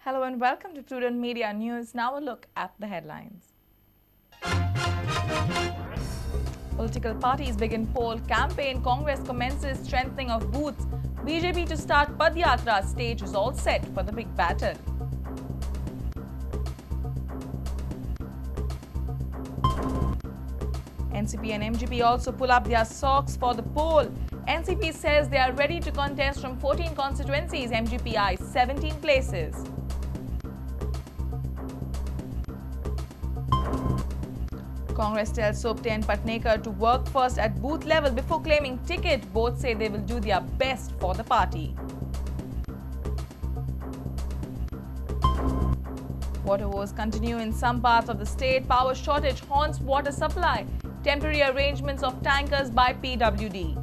Hello and welcome to Prudent Media News. Now a look at the headlines. Political parties begin poll campaign. Congress commences strengthening of booths. BJP to start padyatra. Stage is all set for the big battle. NCP and MGP also pull up their socks for the poll. NCP says they are ready to contest from 14 constituencies. MGP eyes 17 places. Congress tells Sopte and Patnekar to work first at booth level before claiming ticket. Both say they will do their best for the party. Water woes continue in some parts of the state. Power shortage haunts water supply. Temporary arrangements of tankers by PWD.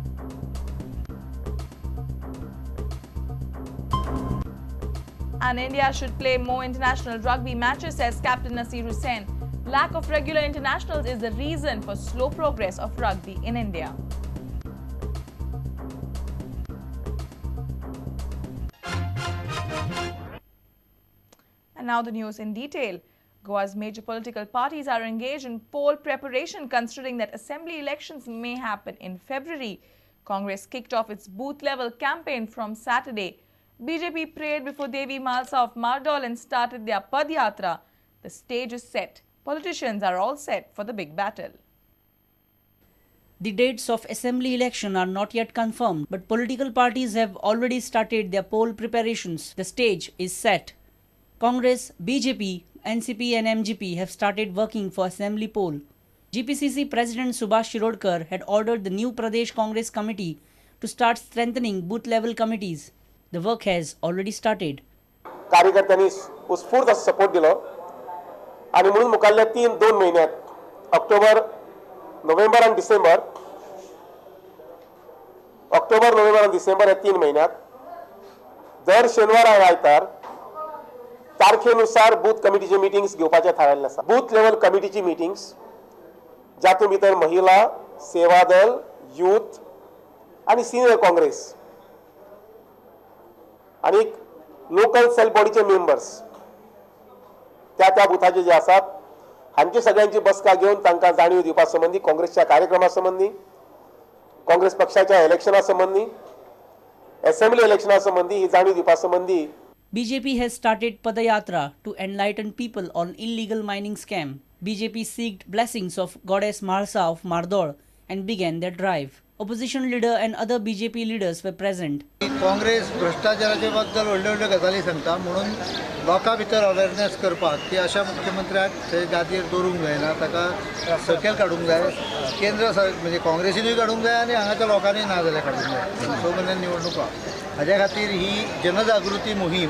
And India should play more international rugby matches, says Captain Nasir Hussain. Lack of regular internationals is the reason for slow progress of rugby in India. And now the news in detail. Goa's major political parties are engaged in poll preparation, considering that assembly elections may happen in February. Congress kicked off its booth-level campaign from Saturday. BJP prayed before Devi Malsa of Mardol and started their padyatra. The stage is set. Politicians are all set for the big battle. The dates of assembly election are not yet confirmed, but political parties have already started their poll preparations. The stage is set. Congress, BJP, NCP and MGP have started working for assembly poll. GPCC President Subhash Shirodkar had ordered the new Pradesh Congress committee to start strengthening booth-level committees. The work has already started. कार्यकर्त्यांनी उत्स्फूर्त support दिलो आणि म्हणून मुखाल्ल्या 2 महिन्यात October November आणि December या 3 महिन्यात दर शनिवार आणि आयतार तारखेनुसार बूथ कमिटीची मीटिंग्स घेवपाचे थारायल्ले आसा. बूथ लेवल कमिटीची मीटिंग्स जातून भितर महिला, सेवादल, यूथ आणि सिनियर काँग्रेस आणि लोकल सेल बॉडीचे मेंबर्स त्या बुथाचे जे आसात हांची सगळ्यांची बसका घेऊन तांकां जाणीव दिवपा संबंधी, काँग्रेसच्या कार्यक्रमा संबंधी, काँग्रेस पक्षाच्या इलेक्शना संबंधी, असेंब्ली इलेक्शना संबंधी ही जाणीव दिवपा संबंधी. BJP has started Padayatra to enlighten people on illegal mining scam. BJP seeked blessings of goddess Malsa of Mardol and began their drive. Opposition leader and other BJP leaders were present. Congress भ्रष्टाचाराचे बद्दल व्हडल्यो गजाली सांगता म्हणून लोकां भितर awareness करपाक की अशा मुख्यमंत्र्याक थंय गादयेर दवरूंक जायना, ताका सकयल काडूंक जाय, केंद्र म्हणजे काँग्रेसीनूय काडूंक जाय आनी हांगाच्या लोकांनी ना जाल्यार काडूंक जाय. 6 महिन्यां निवडणुका हाज्या खातीर ही जनजागृती मोहीम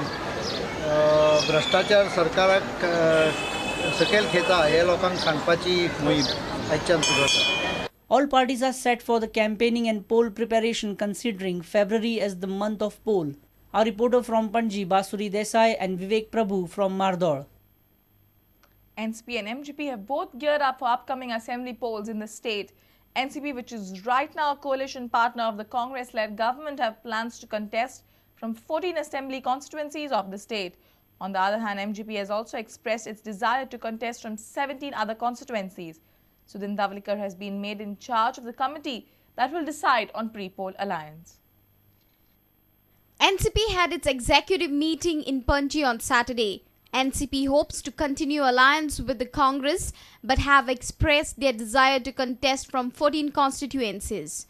भ्रष्टाचार सरकाराक सकयल खेता हे लोकांक सांगपाची मोहीम आयच्यान सुरू आसा. All parties are set for the campaigning and poll preparation, considering February as the month of poll. Our reporter from Panji, Basuri Desai and Vivek Prabhu from Mardor. NCP and MGP have both geared up for upcoming assembly polls in the state. NCP, which is right now a coalition partner of the Congress-led government, have plans to contest from 14 assembly constituencies of the state. On the other hand, MGP has also expressed its desire to contest from 17 other constituencies. Sudhin Davlikar has been made in charge of the committee that will decide on pre-poll alliance. NCP had its executive meeting in Panji on Saturday. NCP hopes to continue alliance with the Congress but have expressed their desire to contest from 14 constituencies.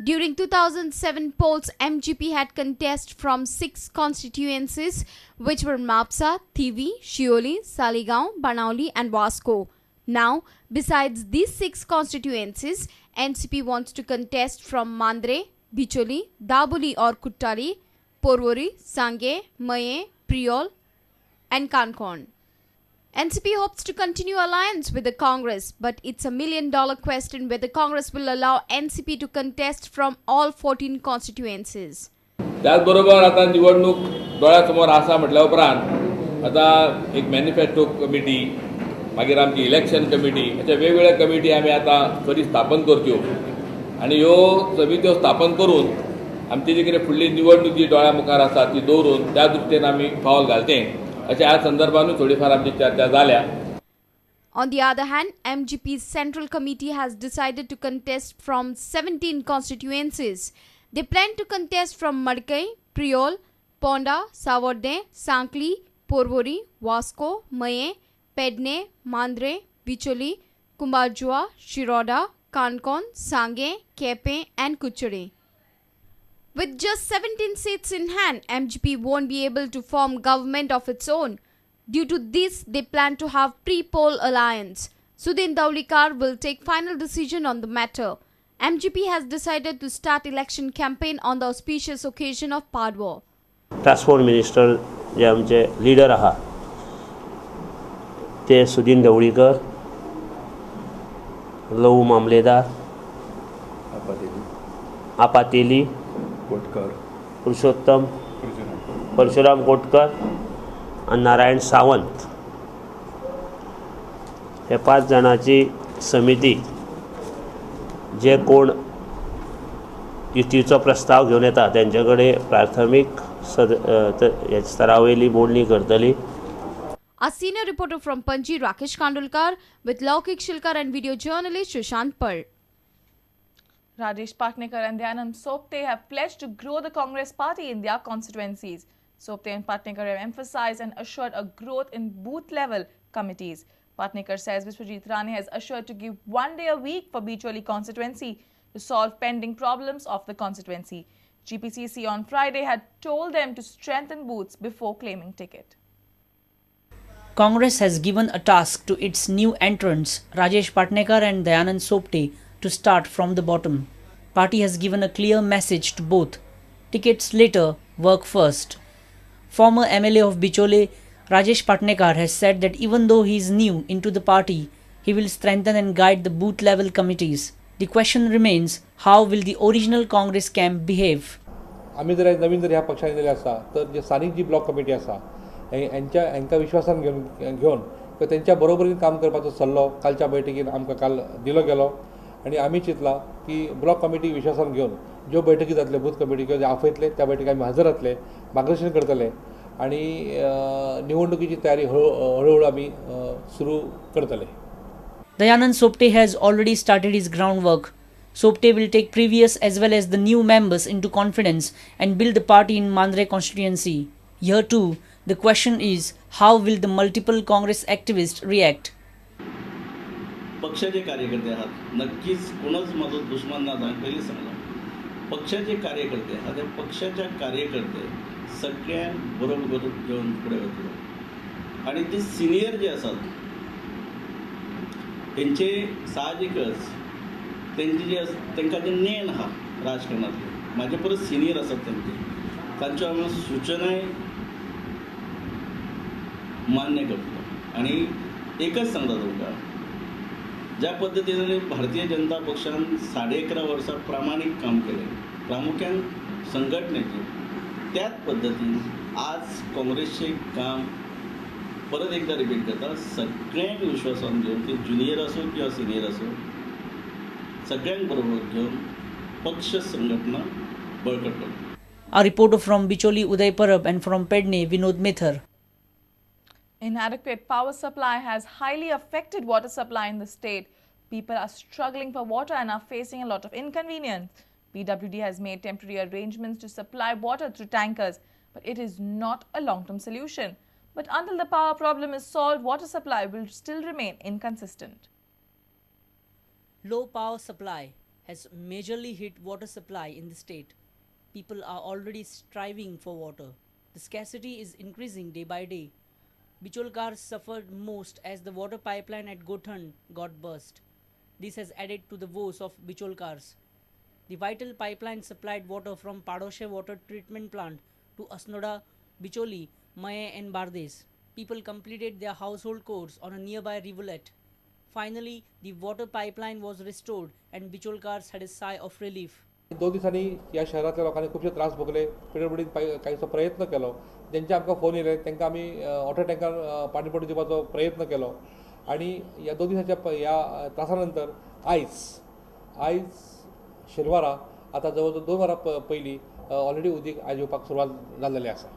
During 2007 polls, MGP had contest from 6 constituencies which were Mapsa, Thivi, Shioli, Saligaon, Banauli and Vasco. Now, besides these 6 constituencies, NCP wants to contest from Mandre, Bicholi, Daboli or Kuttali, Porvori, Sange, Maye, Priol and Kankon. NCP hopes to continue alliance with the Congress, but it's a million-dollar question whether Congress will allow NCP to contest from all 14 constituencies. त्याचबरोबर आता निवडणूक डोळ्यासमोर आसा म्हटल्या उपरांत आता एक manifesto committee मागीर आमची इलेक्शन कमिटी अशा वेगवेगळ्या कमिटी आमी आता खरी स्थापन करच्यो आणि ह्यो समित्यो स्थापन करून आमची जी कितें फुडली निवडणूक जी डोळ्या मुखार आसा ती दवरून त्या दृश्टेन आमी पावल घालचें अशें ह्या संदर्भानूय थोडीफार आमची चर्चा जाल्या. On the other hand, MGP's Central Committee has decided to contest from 17 constituencies. They plan to contest from Madkai, Priol, Ponda, Savorde, Sankli, Porvori, Vasco, Maye, Pedne, Mandre, Bicholi, Kumbarjua, Shiroda, Kankon, Sange, Kepe and Kuchuri. With just 17 seats in hand, MGP won't be able to form government of its own. Due to this, they plan to have pre-poll alliance. Sudin Daulikar will take final decision on the matter. MGP has decided to start election campaign on the auspicious occasion of Padwa. Transport minister जे आमचे leader आहा ते सुदीन ढवळीकर, लहू मामलेदार, आपातेली, पुरुषोत्तम, परशुराम कोटकर आणि नारायण सावंत हे 5 जाणांची समिती जे कोण युतीचो प्रस्ताव घेवन येता त्यांच्याकडे प्राथमिक स्तरावयली बोलणी करतली. A senior reporter from Panji, Rakesh Kandulkar, with Laukik Shilkar and video journalist Sushant Pal. Rajesh Patnekar and Dayanand Sopte have pledged to grow the Congress party in their constituencies. Sopte and Patnekar have emphasized and assured a growth in booth-level committees. Patnekar says Biswajit Rane has assured to give 1 day a week for Bicholi constituency to solve pending problems of the constituency. GPCC on Friday had told them to strengthen booths before claiming ticket. Congress has given a task to its new entrants, Rajesh Patnekar and Dayanand Sopte, to start from the bottom. Party has given a clear message to both. Tickets later, work first. Former MLA of Bichole, Rajesh Patnekar has said that even though he is new into the party, he will strengthen and guide the booth-level committees. The question remains, how will the original Congress camp behave? आम्ही जर नवीन जर ह्या पक्षाने दिले असता तर जे स्थानिक जी block committee आसा यांका विश्वासान घेवन किंवा त्यांच्या बरोबरीन काम करपाचो सल्लो कालच्या बैठकीन आमकां काल दिलो गेलो आणि आम्ही चिंतला की ब्लॉक कमिटी विश्वासान घेवन ज्यो बैठकी जातले बूथ कमिटी किंवा जे आफयतले त्या बैठकी आमी हजर जातले, मार्गदर्शन करतले आणि निवडणुकीची तयारी हळूहळू आमी सुरू करतले. Dayanand Sopte has already started his groundwork. Sopte will take previous as well as the new members into confidence and build the party in Mandre constituency. Here too, the question is, how will the multiple Congress activists react? पक्षाचे कार्यकर्ते आहात, नक्कीच कोणच माझा दुश्मन ना जाय पयलीं सांगला. पक्षाचे कार्यकर्ते आहात, त्या पक्षाच्या कार्यकर्ते सगळ्यांक बरोबर घेवन फुडें वतले आणि ते सिनियर जे आसात तेंचे साहजिकच तेंचे जे तांकां जे नेण आहा राजकारणांतले म्हाजे परस सिनियर आसात तांच्यो हांवें सूचनाय मान्य करतलो आणि एकच सांगता तुमकां, ज्या पद्दतीन भारतीय जनता पक्षान 11.5 वर्सां प्रामाणीक काम केलें प्रामुख्यान संघटनेचें, त्याच पद्दतीन आज काँग्रेसचें काम परत एकदा रिपीट करता, सगळ्यांक विश्वासान घेवन ते ज्युनियर असो किंवा सिनियर असो सगळ्यांक बरोबर घेवन पक्ष संघटना बळकट करता. A reporter from Bicholi, Uday Parab, and from Pedne, Vinod Mithar. Inadequate power supply has highly affected water supply in the state. People are struggling for water and are facing a lot of inconvenience. PWD has made temporary arrangements to supply water through tankers, but it is not a long-term solution. But until the power problem is solved, water supply will still remain inconsistent. Low power supply has majorly hit water supply in the state. People are already striving for water. The scarcity is increasing day by day. Bicholkars suffered most as the water pipeline at Gothand got burst. This has added to the woes of Bicholkars. The vital pipeline supplied water from Padoshe water treatment plant to Asnoda, Bicholi, Maye and Bardes. People completed their household chores on a nearby rivulet. Finally, the water pipeline was restored and Bicholkars had a sigh of relief. 2 दिसांनी ह्या शहरातल्या लोकांनी खूपशे त्रास भोगले. पिडब्ल्यूडीन काहीसो प्रयत्न केलो. जेंचे आमकां phone येयले तांकां आमी वॉटर टँकर पाणी पडून दिवपाचो प्रयत्न केलो आणि ह्या 2 दिसाच्या ह्या त्रासा नंतर आयज शेनवारा आता जवळ 2 वरां पयलीं ऑलरेडी उदीक आज येवपाक सुरवात जाल्लेली आसा.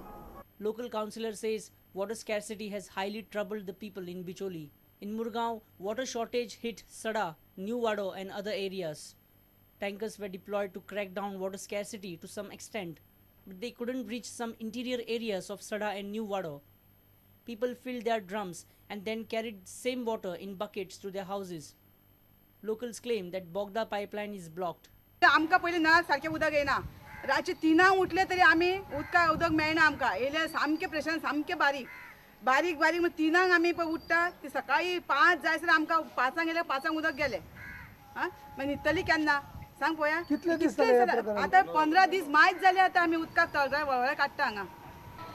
Local councillor says water scarcity has highly troubled the people in Bicholi. In Murgaon, water shortage hit Sada, New Wado and other areas. Tankers were deployed to crack down water scarcity to some extent, but they couldn't reach some interior areas of Sada and New Wado. People filled their drums and then carried same water in buckets to their houses. Locals claim that Bogda pipeline is blocked. आमकां पयलीं नळाक सारकें उदक येना. रातचे 3 उठले तरी आमी उदक मेळना आमकां. येयले सामकें प्रेशर सामकें बारीक बारीक 3 आमी पळय उठता ती सकाळी 5 जायसर आमकां 5 गेले 5 उदक गेले. मागीर न्हिदतली केन्ना सांग पळोवया. आतां 15 दीस मायज जाले आतां आमी उदकाक तळजाय वळवळे काडटा हांगा.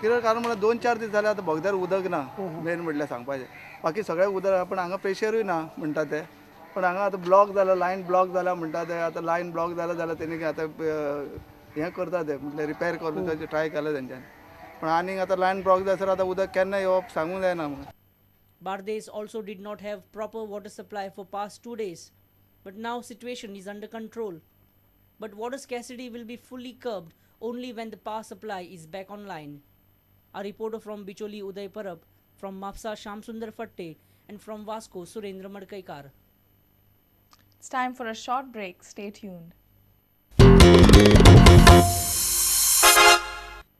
कितें कारण म्हळ्यार 2-4 दीस जाले आतां भोगद्यार उदक ना. मेन म्हटल्यार सांगपाचें बाकी सगळ्या उदक पण हांगा प्रेशरूय ना म्हणटा ते. पण हांगा आतां ब्लॉक जाला लायन ब्लॉक जाला म्हणटा ते. आतां लायन ब्लॉक जाला जाल्यार तेणी आतां हें करता ते म्हटल्यार रिपेर करपाचें ट्राय केलें तेंच्यांनी. पण आनीक आतां लायन ब्लॉक जायसर आतां उदक केन्ना येवप सांगूंक जायना. Bardes also did not have proper water supply for past 2 days, but now situation is under control. But water scarcity will be fully curbed only when the power supply is back online. A reporter from Bicholi, Uday Parab, from Mapsa, Shamsundar Fatte, and from Vasco, Surendra Madkaikar. It's time for a short break. Stay tuned.